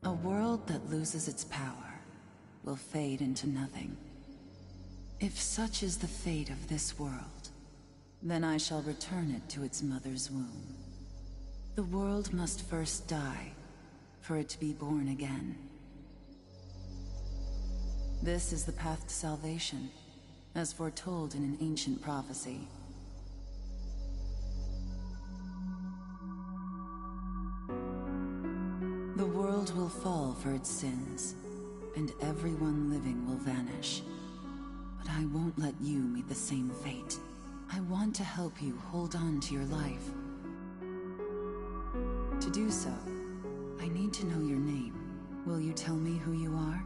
A world that loses its power will fade into nothing. If such is the fate of this world, then I shall return it to its mother's womb. The world must first die, for it to be born again. This is the path to salvation, as foretold in an ancient prophecy. The world will fall for its sins, and everyone living will vanish. But I won't let you meet the same fate. I want to help you hold on to your life. To do so, I need to know your name. Will you tell me who you are?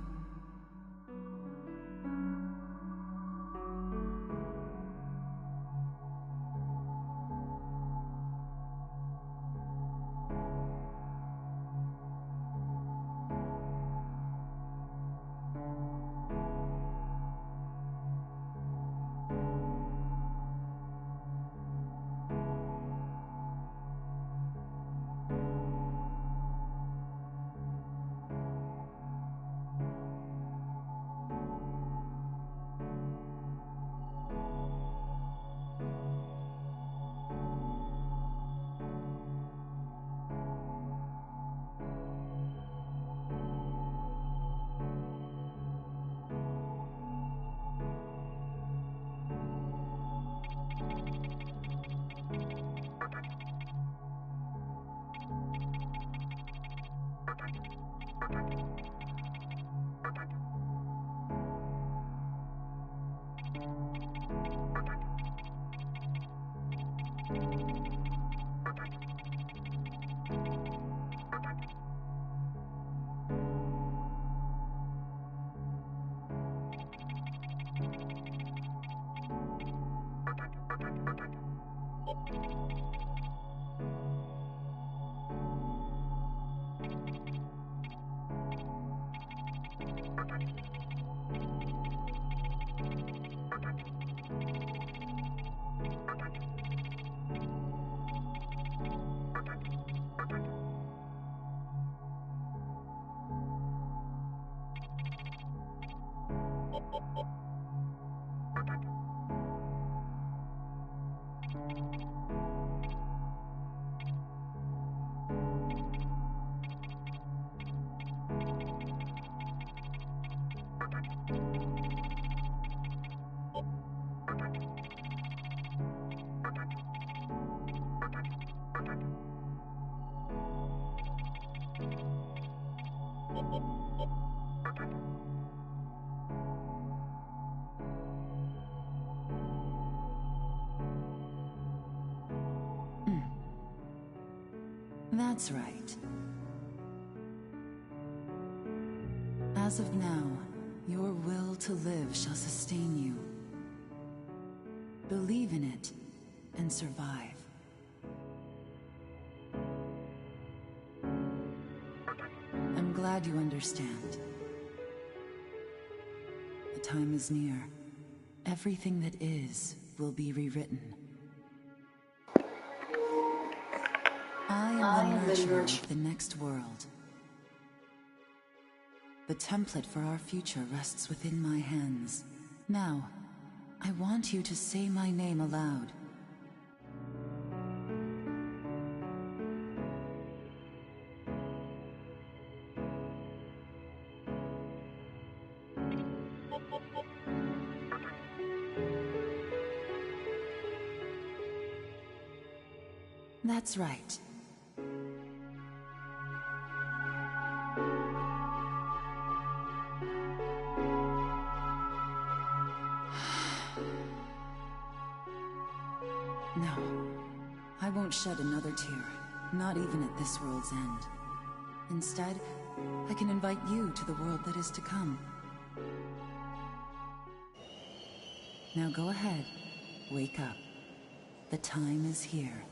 That's right. As of now, your will to live shall sustain you. Believe in it, and survive. I'm glad you understand. The time is near. Everything that is will be rewritten. I am the nurturer of the next world. The template for our future rests within my hands. Now, I want you to say my name aloud. That's right. No, I won't shed another tear, not even at this world's end. Instead, I can invite you to the world that is to come. Now go ahead, wake up. The time is here.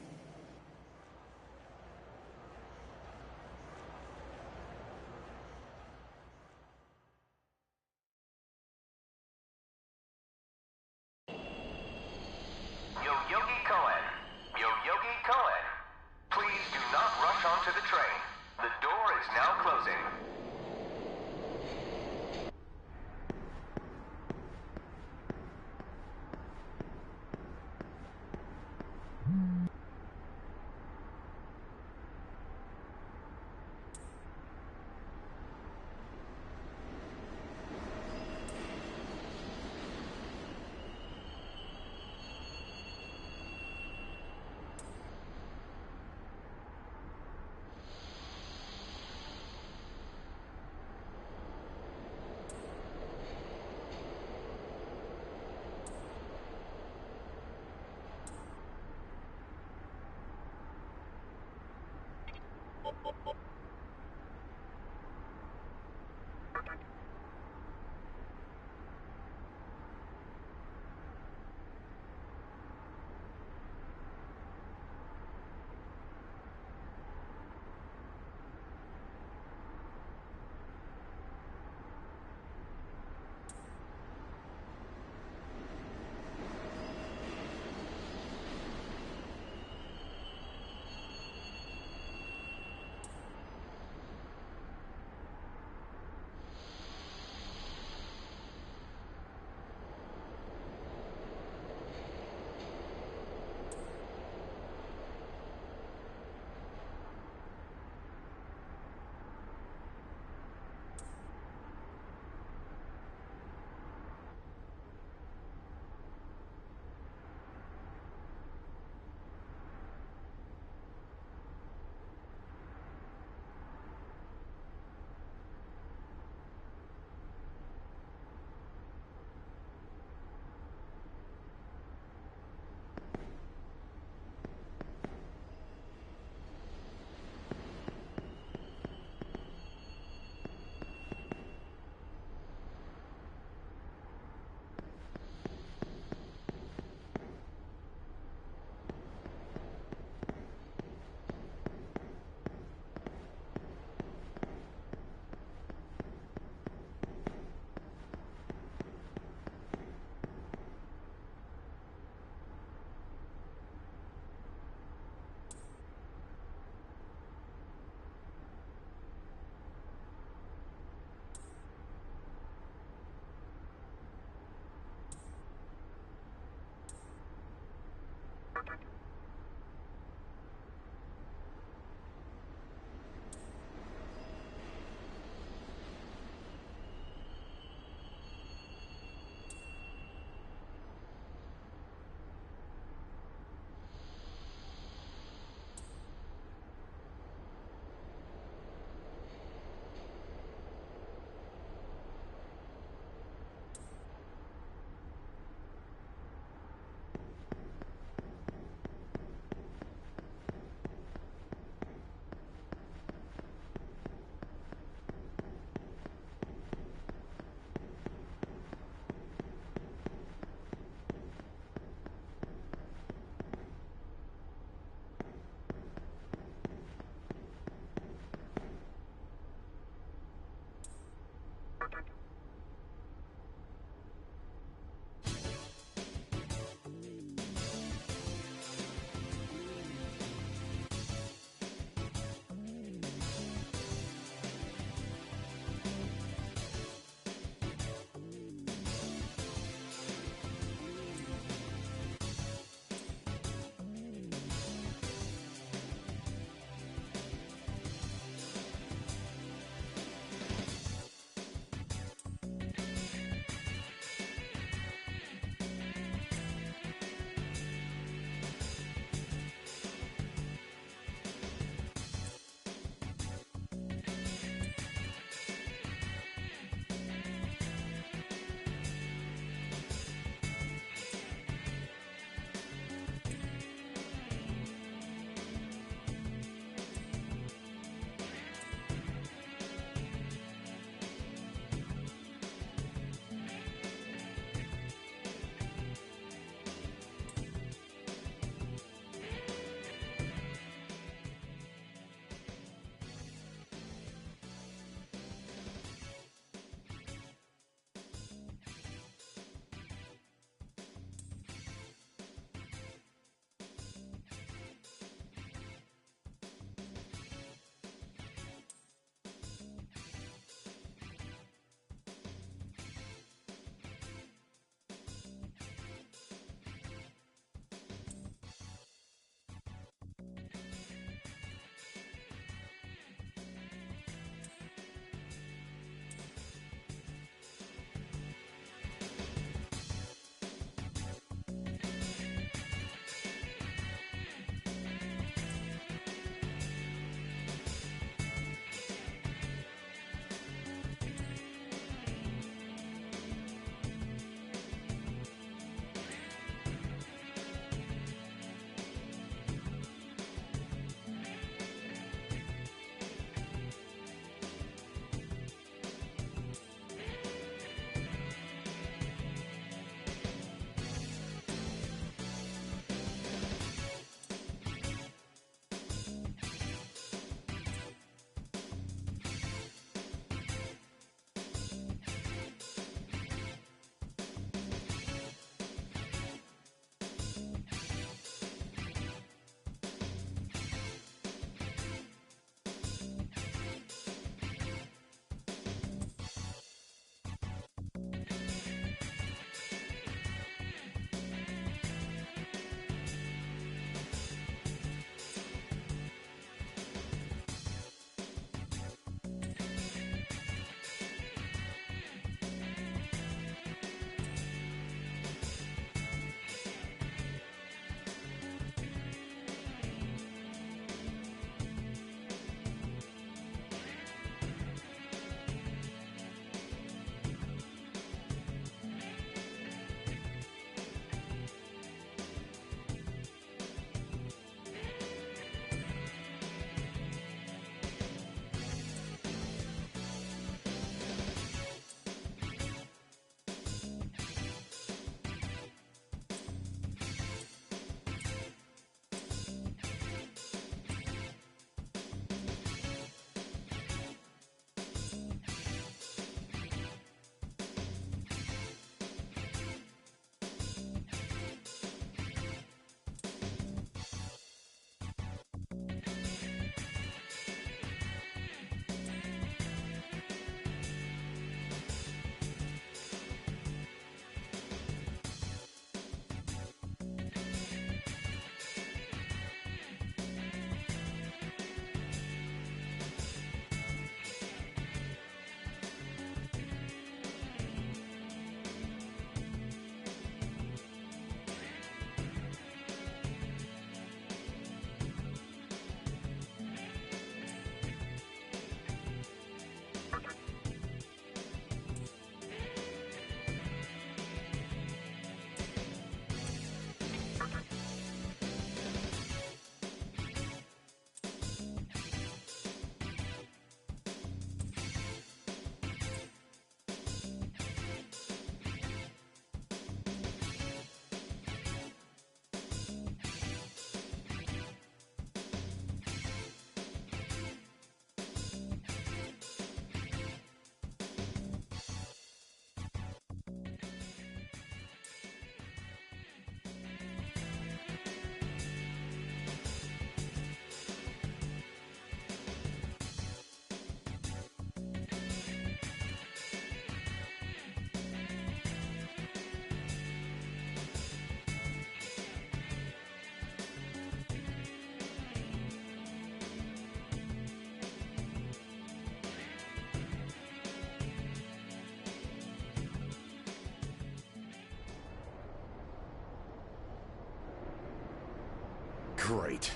Great.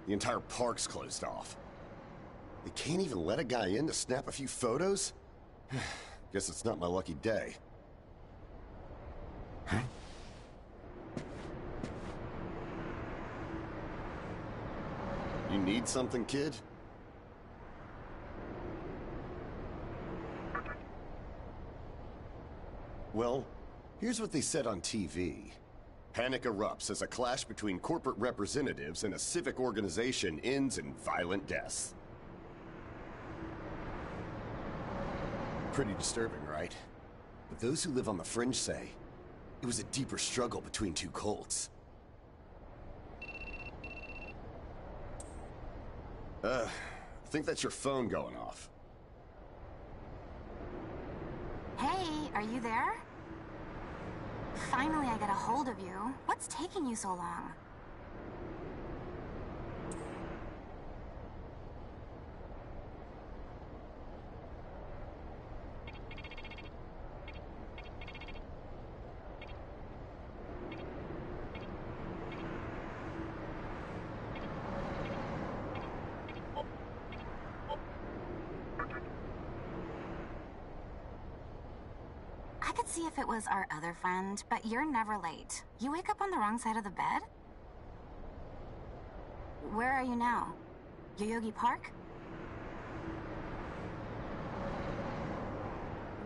The entire park's closed off. They can't even let a guy in to snap a few photos? Guess it's not my lucky day. Huh? You need something, kid? Well, here's what they said on TV. Panic erupts as a clash between corporate representatives and a civic organization ends in violent deaths. Pretty disturbing, right? But those who live on the fringe say it was a deeper struggle between two cults. I think that's your phone going off. Hey, are you there? Finally, I got a hold of you. What's taking you so long? I could see if it was our other friend, but you're never late. You wake up on the wrong side of the bed? Where are you now? Yoyogi Park?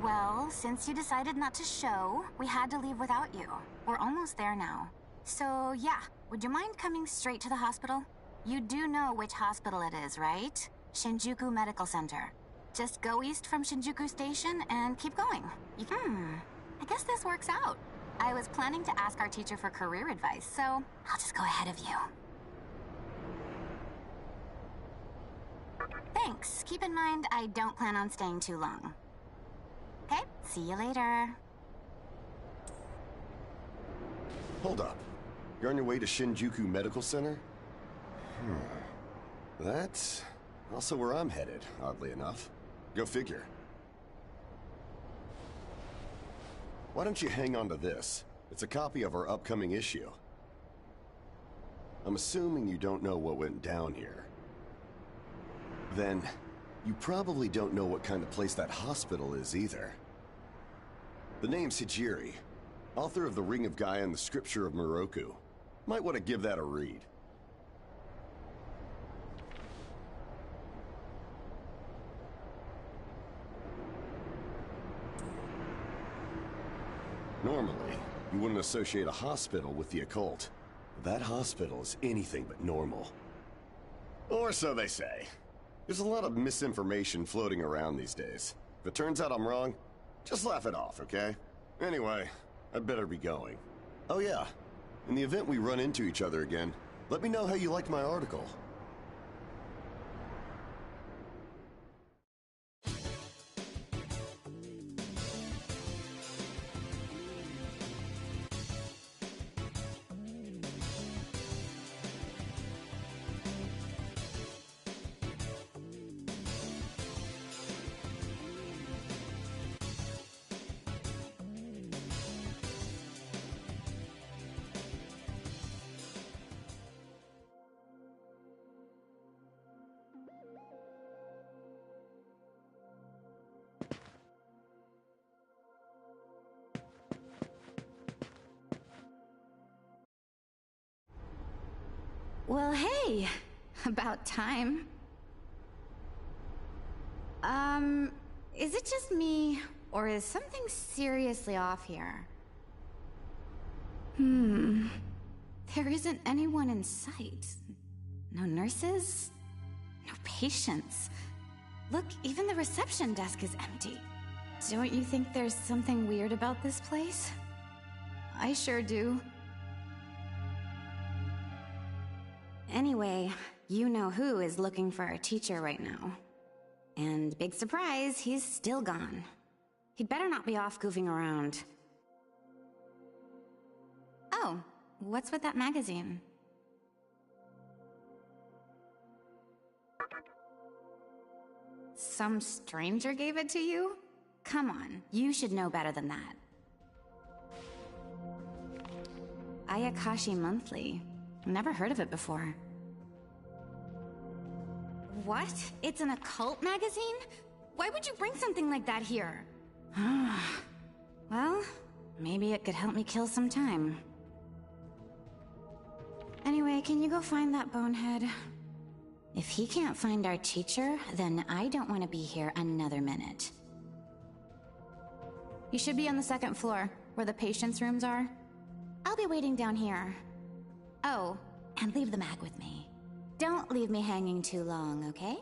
Well, since you decided not to show, we had to leave without you. We're almost there now. So, yeah, would you mind coming straight to the hospital? You do know which hospital it is, right? Shinjuku Medical Center. Just go east from Shinjuku Station and keep going. I guess this works out. I was planning to ask our teacher for career advice, so I'll just go ahead of you. Thanks. Keep in mind, I don't plan on staying too long. Okay, see you later. Hold up. You're on your way to Shinjuku Medical Center? That's also where I'm headed, oddly enough. Go figure. Why don't you hang on to this? It's a copy of our upcoming issue. I'm assuming you don't know what went down here. Then, you probably don't know what kind of place that hospital is either. The name's Hijiri, author of The Ring of Gaia and the Scripture of Moroku. Might want to give that a read. Normally, you wouldn't associate a hospital with the occult. That hospital is anything but normal. Or so they say. There's a lot of misinformation floating around these days. If it turns out I'm wrong, just laugh it off, okay? Anyway, I'd better be going. Oh yeah, in the event we run into each other again, let me know how you liked my article. Well, hey, about time. Is it just me, or is something seriously off here? There isn't anyone in sight. No nurses, no patients. Look, even the reception desk is empty. Don't you think there's something weird about this place? I sure do. Anyway, you know who is looking for our teacher right now. And big surprise, he's still gone. He'd better not be off goofing around. Oh, what's with that magazine? Some stranger gave it to you? Come on, you should know better than that. Ayakashi Monthly. Never heard of it before. What? It's an occult magazine? Why would you bring something like that here? Well, maybe it could help me kill some time. Anyway, can you go find that bonehead? If he can't find our teacher, then I don't want to be here another minute. You should be on the second floor, where the patients' rooms are. I'll be waiting down here. Oh, and leave the mag with me. Don't leave me hanging too long, okay?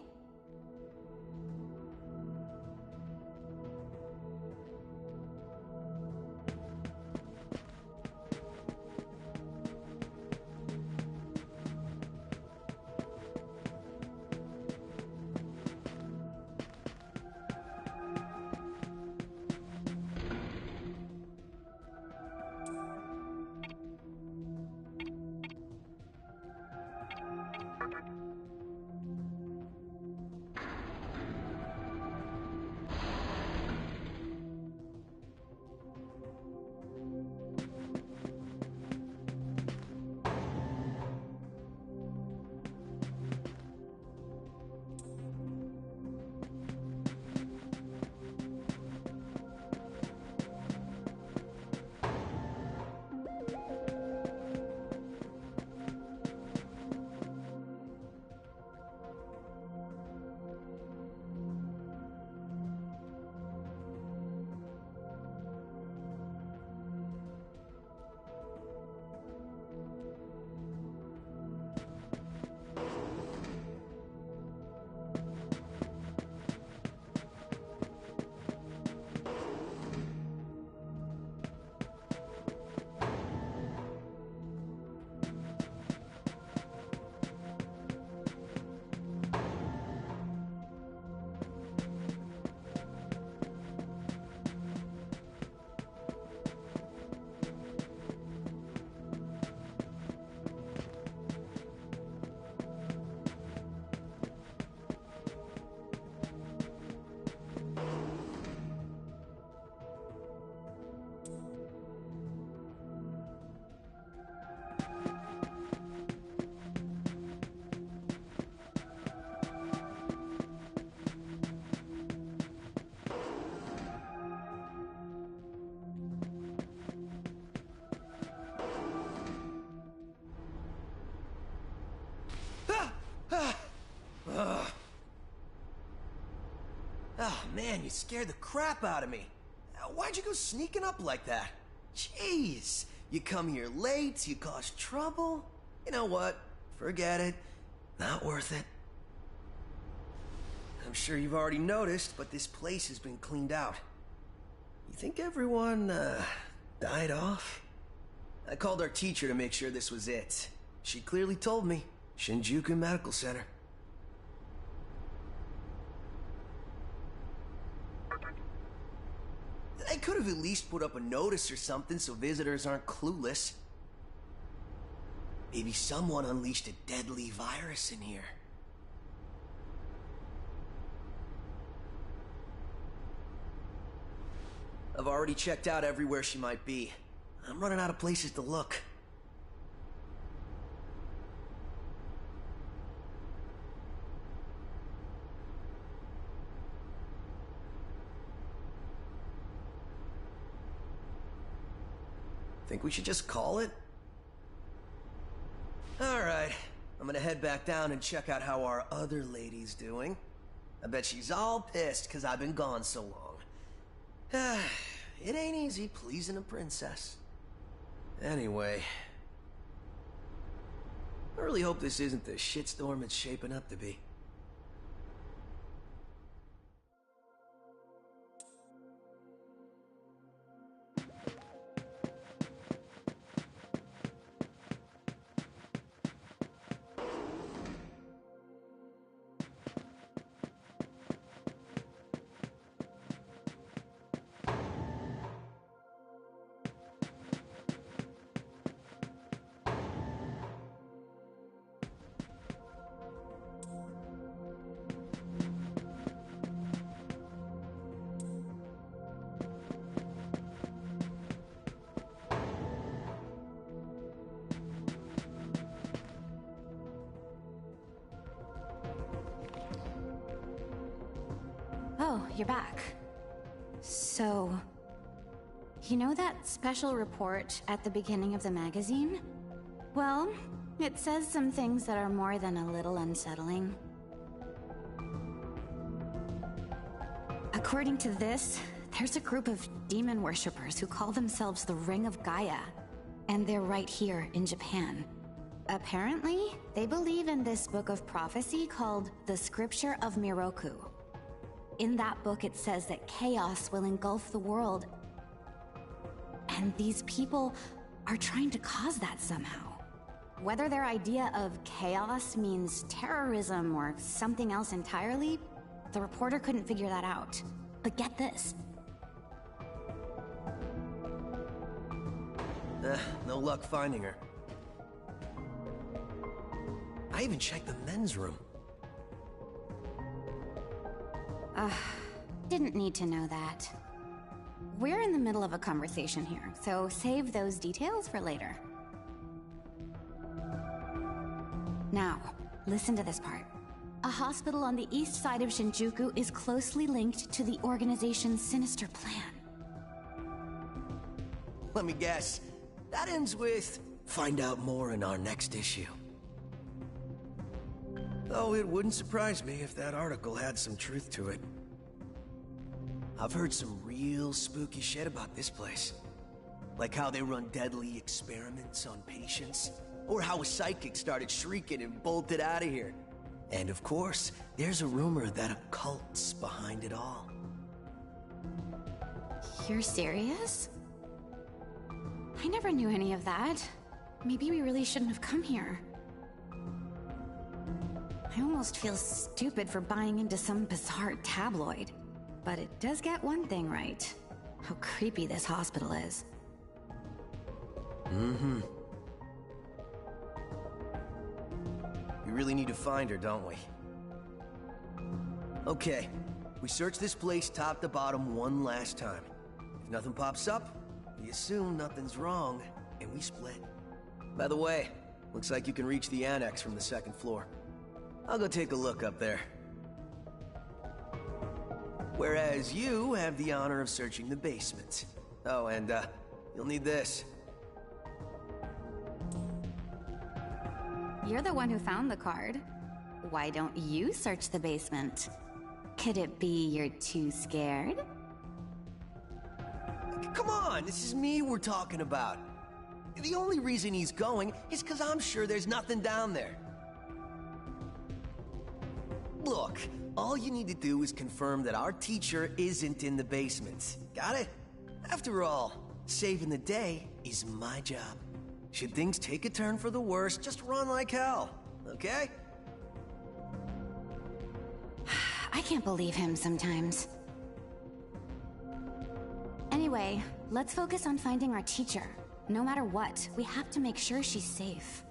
Oh man, you scared the crap out of me. Why'd you go sneaking up like that? Jeez, you come here late, you cause trouble. You know what? Forget it. Not worth it. I'm sure you've already noticed, but this place has been cleaned out. You think everyone, died off? I called our teacher to make sure this was it. She clearly told me. Shinjuku Medical Center. They could have at least put up a notice or something so visitors aren't clueless. Maybe someone unleashed a deadly virus in here. I've already checked out everywhere she might be. I'm running out of places to look. Think we should just call it? Alright, I'm gonna head back down and check out how our other lady's doing. I bet she's all pissed because I've been gone so long. It ain't easy pleasing a princess. Anyway, I really hope this isn't the shitstorm it's shaping up to be. you're back. So... You know that special report at the beginning of the magazine? Well, it says some things that are more than a little unsettling. According to this, there's a group of demon worshippers who call themselves the Ring of Gaia, and they're right here in Japan. Apparently, they believe in this book of prophecy called the Scripture of Miroku. In that book it says that chaos will engulf the world, and these people are trying to cause that somehow. Whether their idea of chaos means terrorism or something else entirely, the reporter couldn't figure that out. But get this. No luck finding her. I even checked the men's room. Didn't need to know that. We're in the middle of a conversation here, so save those details for later. Now, listen to this part. A hospital on the east side of Shinjuku is closely linked to the organization's sinister plan. Let me guess. That ends with, find out more in our next issue. Though it wouldn't surprise me if that article had some truth to it. I've heard some real spooky shit about this place. Like how they run deadly experiments on patients, or how a psychic started shrieking and bolted out of here. And of course, there's a rumor that a cult's behind it all. You're serious? I never knew any of that. Maybe we really shouldn't have come here. I almost feel stupid for buying into some bizarre tabloid. But it does get one thing right. How creepy this hospital is. Mm-hmm. We really need to find her, don't we? Okay, we search this place top to bottom one last time. If nothing pops up, we assume nothing's wrong, and we split. By the way, looks like you can reach the annex from the second floor. I'll go take a look up there. Whereas you have the honor of searching the basement. Oh, and you'll need this. You're the one who found the card. Why don't you search the basement? Could it be you're too scared? Come on, this is me we're talking about. The only reason he's going is because I'm sure there's nothing down there. Look, all you need to do is confirm that our teacher isn't in the basement. Got it? After all, saving the day is my job. Should things take a turn for the worse, just run like hell, okay? I can't believe him sometimes. Anyway, let's focus on finding our teacher. No matter what, we have to make sure she's safe.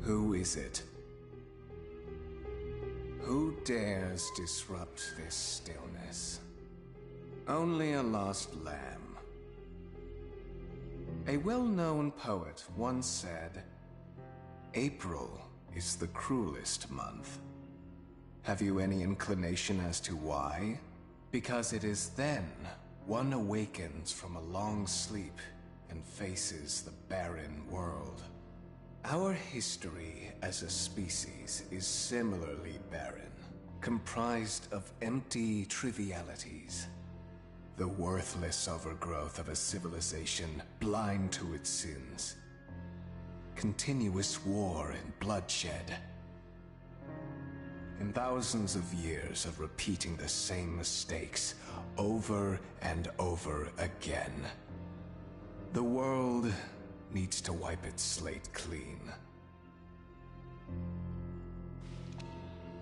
Who is it? Who dares disrupt this stillness? Only a lost lamb. A well-known poet once said, "April is the cruelest month." Have you any inclination as to why? Because it is then one awakens from a long sleep and faces the barren world. Our history as a species is similarly barren, comprised of empty trivialities. The worthless overgrowth of a civilization blind to its sins. Continuous war and bloodshed. In thousands of years of repeating the same mistakes over and over again, the world needs to wipe its slate clean.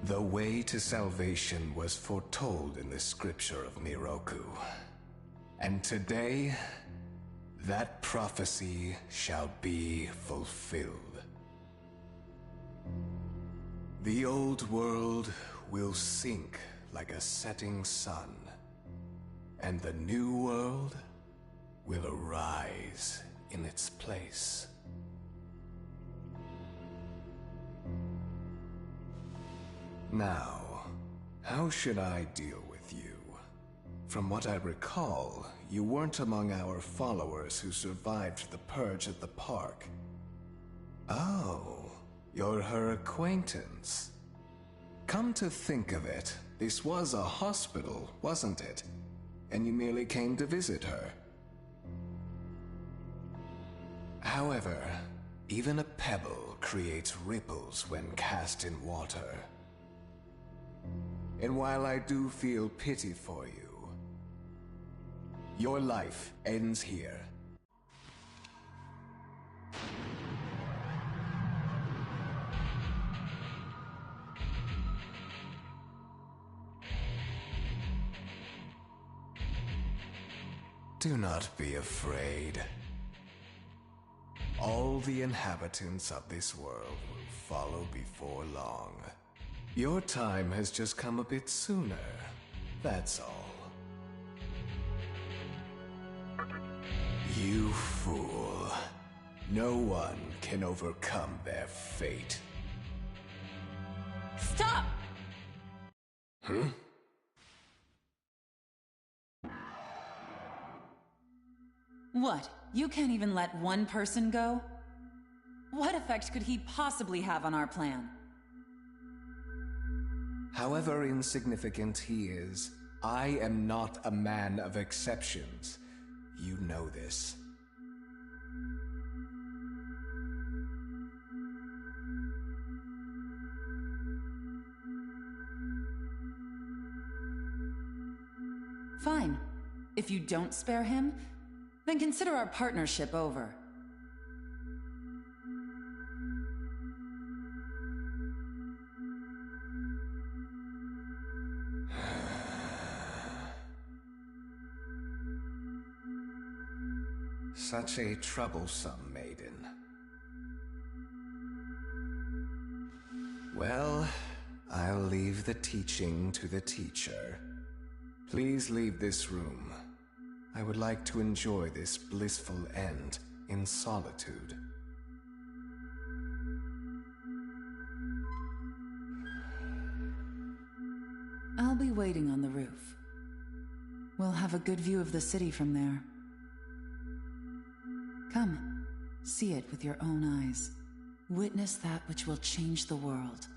The way to salvation was foretold in the scripture of Miroku. And today, that prophecy shall be fulfilled. The old world will sink like a setting sun, and the new world will arise in its place. Now, how should I deal with you? From what I recall, you weren't among our followers who survived the purge at the park. Oh, you're her acquaintance. Come to think of it, this was a hospital, wasn't it? And you merely came to visit her. However, even a pebble creates ripples when cast in water. And while I do feel pity for you, your life ends here. Do not be afraid. All the inhabitants of this world will follow before long. Your time has just come a bit sooner, that's all. You fool. No one can overcome their fate. Stop! What? You can't even let one person go? What effect could he possibly have on our plan? However insignificant he is, I am not a man of exceptions. You know this. Fine. If you don't spare him, then consider our partnership over. Such a troublesome maiden. Well, I'll leave the teaching to the teacher. Please leave this room. I would like to enjoy this blissful end in solitude. I'll be waiting on the roof. We'll have a good view of the city from there. Come, see it with your own eyes. Witness that which will change the world.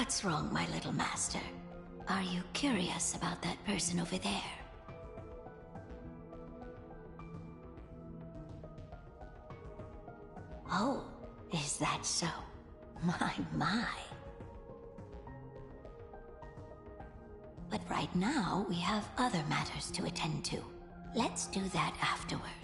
What's wrong, my little master? Are you curious about that person over there? Oh, is that so? My. But right now, we have other matters to attend to. Let's do that afterward.